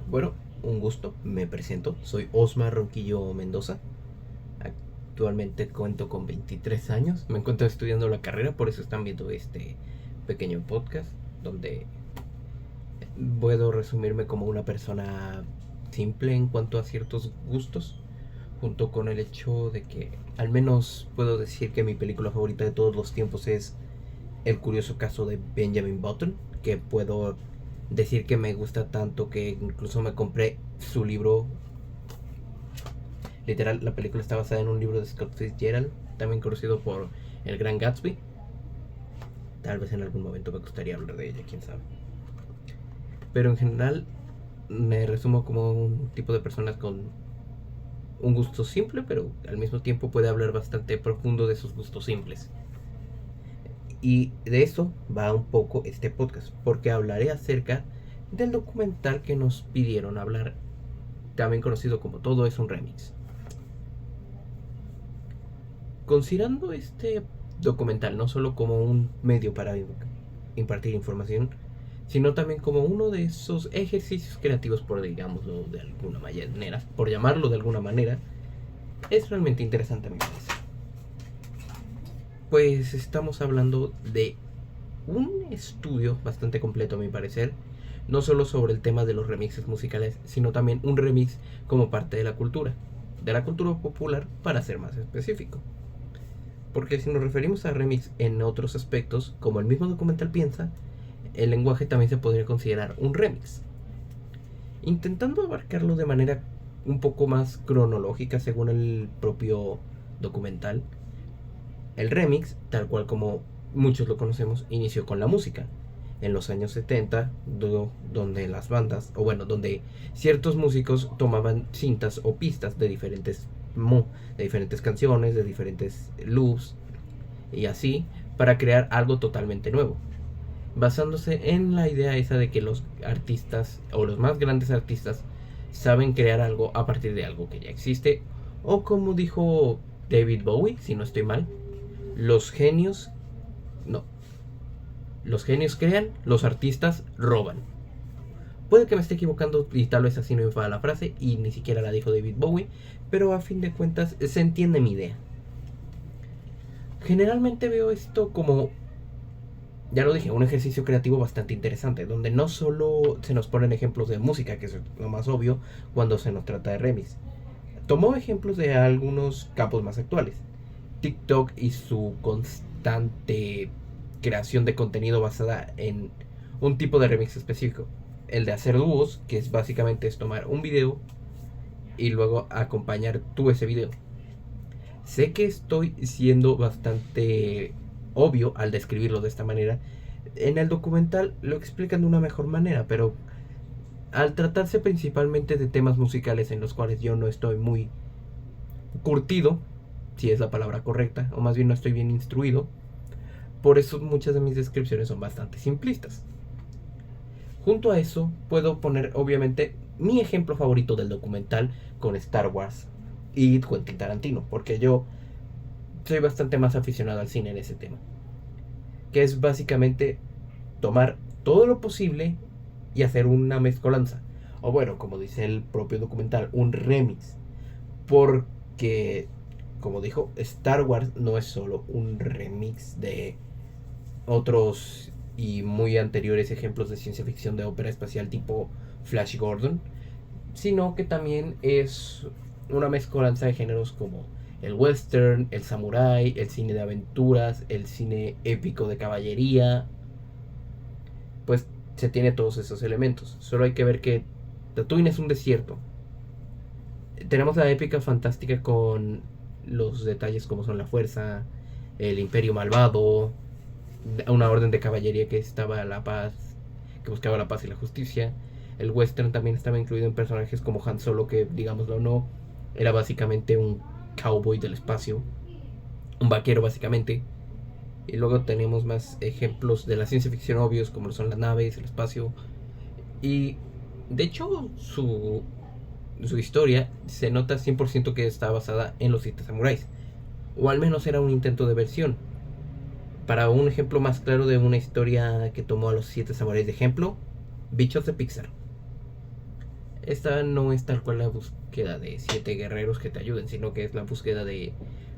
Bueno, un gusto, me presento. Soy Osmar Ronquillo Mendoza. Actualmente cuento con 23 años. Me encuentro estudiando la carrera, por eso están viendo este pequeño podcast donde puedo resumirme como una persona simple en cuanto a ciertos gustos, junto con el hecho de que al menos puedo decir que mi película favorita de todos los tiempos es El curioso caso de Benjamin Button, que puedo decir que me gusta tanto que incluso me compré su libro. Literal, la película está basada en un libro de Scott Fitzgerald, también conocido por El Gran Gatsby. Tal vez en algún momento me gustaría hablar de ella, quién sabe. Pero en general me resumo como un tipo de personas con un gusto simple, pero al mismo tiempo puede hablar bastante profundo de sus gustos simples. Y de eso va un poco este podcast, porque hablaré acerca del documental que nos pidieron hablar, también conocido como Todo es un remix. Considerando este documental no solo como un medio para impartir información, sino también como uno de esos ejercicios creativos, por digámoslo de alguna manera, por llamarlo de alguna manera, es realmente interesante a mi parecer. Pues estamos hablando de un estudio bastante completo a mi parecer, no solo sobre el tema de los remixes musicales, sino también un remix como parte de la cultura popular para ser más específico. Porque si nos referimos a remix en otros aspectos, como el mismo documental piensa, el lenguaje también se podría considerar un remix. Intentando abarcarlo de manera un poco más cronológica según el propio documental, el remix, tal cual como muchos lo conocemos, inició con la música. En los años 70, donde las bandas, o bueno, donde ciertos músicos tomaban cintas o pistas de diferentes canciones, de diferentes loops, y así, para crear algo totalmente nuevo, basándose en la idea esa de que los artistas o los más grandes artistas saben crear algo a partir de algo que ya existe, o como dijo David Bowie, si no estoy mal, los genios no, los genios crean, los artistas roban. Puede que me esté equivocando y tal vez así no me falla la frase y ni siquiera la dijo David Bowie, pero a fin de cuentas se entiende mi idea. Generalmente veo esto como, ya lo dije, un ejercicio creativo bastante interesante, donde no solo se nos ponen ejemplos de música, que es lo más obvio cuando se nos trata de remix. Tomó ejemplos de algunos campos más actuales. TikTok y su constante creación de contenido basada en un tipo de remix específico. El de hacer dúos, que es básicamente es tomar un video y luego acompañar tú ese video. Sé que estoy siendo bastante obvio al describirlo de esta manera. En el documental lo explican de una mejor manera, pero al tratarse principalmente de temas musicales en los cuales yo no estoy muy curtido, si es la palabra correcta, o más bien no estoy bien instruido, por eso muchas de mis descripciones son bastante simplistas. Junto a eso, puedo poner obviamente mi ejemplo favorito del documental con Star Wars y Quentin Tarantino, porque yo soy bastante más aficionado al cine en ese tema, que es básicamente tomar todo lo posible y hacer una mezcolanza, o bueno, como dice el propio documental, un remix, porque como dijo, Star Wars no es solo un remix de otros y muy anteriores ejemplos de ciencia ficción de ópera espacial tipo Flash Gordon, sino que también es una mezcolanza de géneros como el western, el samurai, el cine de aventuras, el cine épico de caballería. Pues se tiene todos esos elementos. Solo hay que ver que Tatooine es un desierto. Tenemos la épica fantástica con los detalles como son la fuerza, el imperio malvado, una orden de caballería que estaba a la paz, que buscaba la paz y la justicia. El western también estaba incluido en personajes como Han Solo, que digámoslo o no, era básicamente un cowboy del espacio, un vaquero básicamente. Y luego tenemos más ejemplos de la ciencia ficción obvios, como son las naves, el espacio. Y de hecho su historia se nota 100% que está basada en los 7 samuráis, o al menos era un intento de versión. Para un ejemplo más claro de una historia que tomó a los 7 samuráis de ejemplo, Bichos de Pixar. esta no es tal cual la búsqueda de 7 guerreros que te ayuden, sino que es la búsqueda de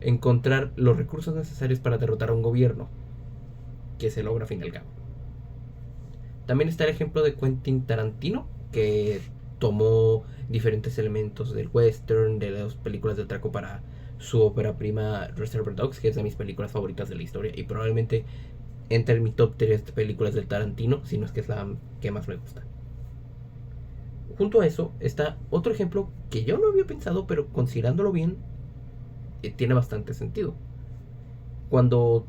encontrar los recursos necesarios para derrotar a un gobierno, que se logra a fin y al cabo. También está el ejemplo de Quentin Tarantino, que tomó diferentes elementos del western, de las películas de atraco para su ópera prima Reservoir Dogs, que es de mis películas favoritas de la historia y probablemente entre en mi top 3 de películas de Tarantino, si no es que es la que más me gusta. Junto a eso está otro ejemplo que yo no había pensado, pero considerándolo bien, tiene bastante sentido. Cuando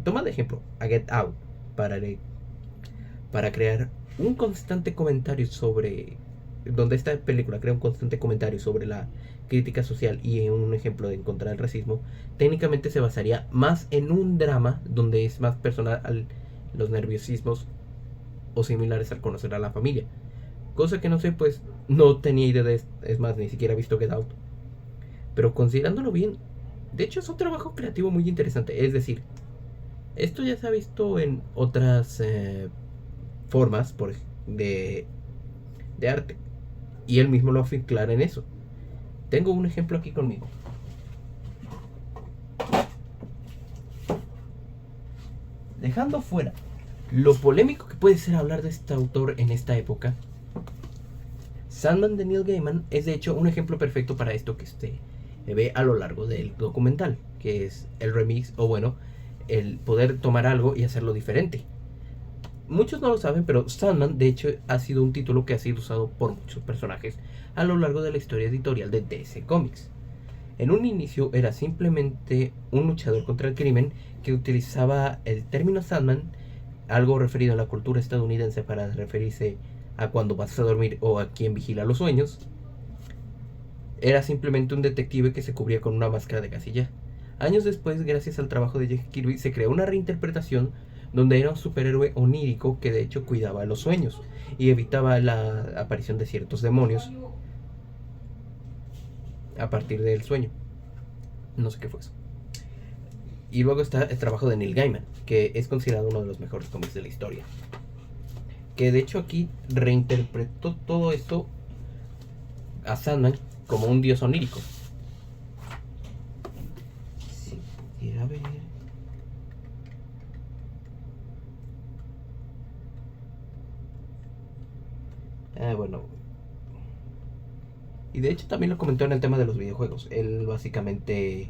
toma de ejemplo a Get Out para crear un constante comentario sobre, donde esta película crea un constante comentario sobre la crítica social y un ejemplo de encontrar el racismo, técnicamente se basaría más en un drama donde es más personal los nerviosismos o similares al conocer a la familia. Cosa que no sé, pues no tenía idea de esto, es más, ni siquiera he visto Get Out. Pero considerándolo bien, de hecho es un trabajo creativo muy interesante. Es decir, esto ya se ha visto en otras formas de, de arte. Y él mismo lo hace claro en eso. Tengo un ejemplo aquí conmigo. Dejando fuera lo polémico que puede ser hablar de este autor en esta época, Sandman de Neil Gaiman es de hecho un ejemplo perfecto para esto que se ve a lo largo del documental, que es el remix, o bueno, el poder tomar algo y hacerlo diferente. Muchos no lo saben, pero Sandman de hecho ha sido un título que ha sido usado por muchos personajes a lo largo de la historia editorial de DC Comics. En un inicio era simplemente un luchador contra el crimen que utilizaba el término Sandman, algo referido a la cultura estadounidense para referirse a cuando vas a dormir o a quien vigila los sueños. Era simplemente un detective que se cubría con una máscara de casilla. Años después, gracias al trabajo de Jack Kirby, se creó una reinterpretación donde era un superhéroe onírico que de hecho cuidaba los sueños y evitaba la aparición de ciertos demonios a partir del sueño. No sé qué fue eso. Y luego está el trabajo de Neil Gaiman, que es considerado uno de los mejores cómics de la historia, que de hecho aquí reinterpretó todo esto a Sandman como un dios onírico. Si pudiera ver. Bueno. Y de hecho también lo comentó en el tema de los videojuegos. Él básicamente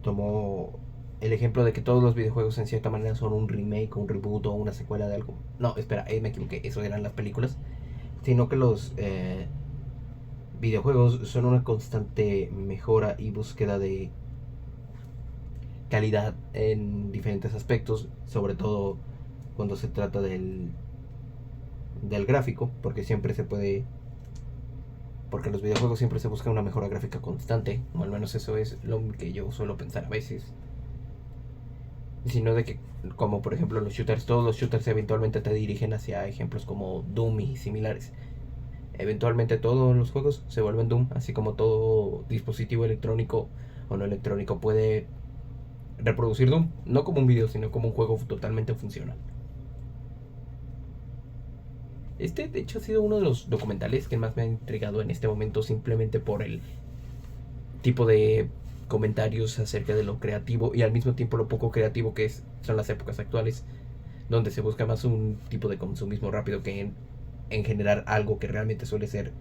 tomó el ejemplo de que todos los videojuegos en cierta manera son un remake, un reboot o una secuela de algo. No, espera, me equivoqué, eso eran las películas. Sino que los videojuegos son una constante mejora y búsqueda de calidad en diferentes aspectos, sobre todo cuando se trata del gráfico, porque siempre se puede, porque en los videojuegos siempre se busca una mejora gráfica constante, o al menos eso es lo que yo suelo pensar a veces. Sino de que, como por ejemplo los shooters, todos los shooters eventualmente te dirigen hacia ejemplos como Doom y similares. Eventualmente todos los juegos se vuelven Doom, así como todo dispositivo electrónico o no electrónico puede reproducir Doom, no como un video, sino como un juego totalmente funcional. Este de hecho ha sido uno de los documentales que más me ha intrigado en este momento, simplemente por el tipo de comentarios acerca de lo creativo y al mismo tiempo lo poco creativo que son las épocas actuales, donde se busca más un tipo de consumismo rápido que en generar algo que realmente suele ser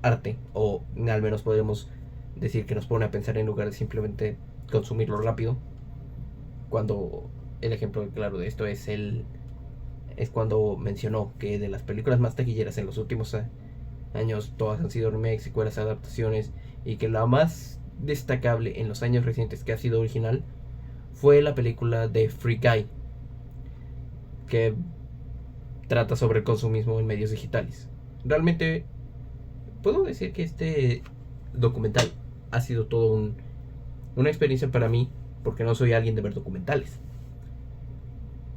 arte, o al menos podemos decir que nos pone a pensar en lugar de simplemente consumirlo rápido. Cuando el ejemplo claro de esto es cuando mencionó que de las películas más taquilleras en los últimos años todas han sido remakes, secuelas, adaptaciones, y que la más destacable en los años recientes que ha sido original fue la película de Free Guy, que trata sobre el consumismo en medios digitales. Realmente puedo decir que este documental ha sido todo una experiencia para mí, porque no soy alguien de ver documentales.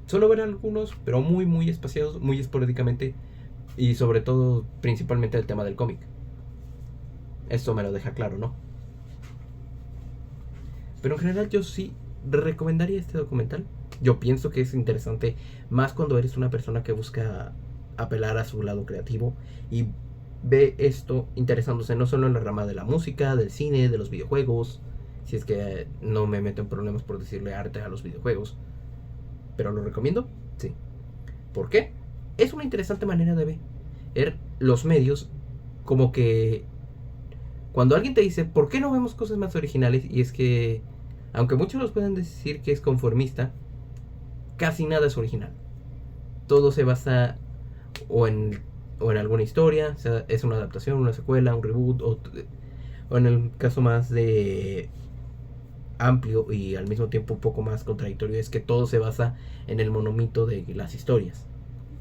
Suelo ver algunos, pero muy muy espaciados, muy esporádicamente, y sobre todo principalmente el tema del cómic. Esto me lo deja claro, ¿no? Pero en general yo sí recomendaría este documental. Yo pienso que es interesante, más cuando eres una persona que busca apelar a su lado creativo y ve esto interesándose no solo en la rama de la música, del cine, de los videojuegos, si es que no me meto en problemas por decirle arte a los videojuegos, pero lo recomiendo, sí. ¿Por qué? Es una interesante manera de ver los medios, como que cuando alguien te dice, ¿por qué no vemos cosas más originales? Y es que, aunque muchos nos pueden decir que es conformista, casi nada es original. Todo se basa o en, o en alguna historia, o sea, es una adaptación, una secuela, un reboot, o en el caso más de amplio y al mismo tiempo un poco más contradictorio, es que todo se basa en el monomito de las historias.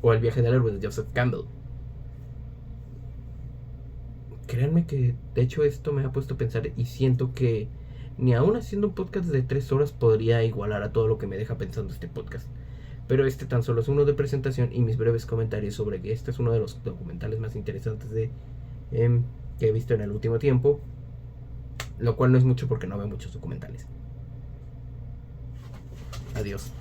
O el viaje del héroe de Joseph Campbell. Créanme que de hecho esto me ha puesto a pensar y siento que ni aún haciendo un podcast de 3 horas podría igualar a todo lo que me deja pensando este podcast. Pero este tan solo es uno de presentación y mis breves comentarios sobre que este es uno de los documentales más interesantes que he visto en el último tiempo. Lo cual no es mucho porque no veo muchos documentales. Adiós.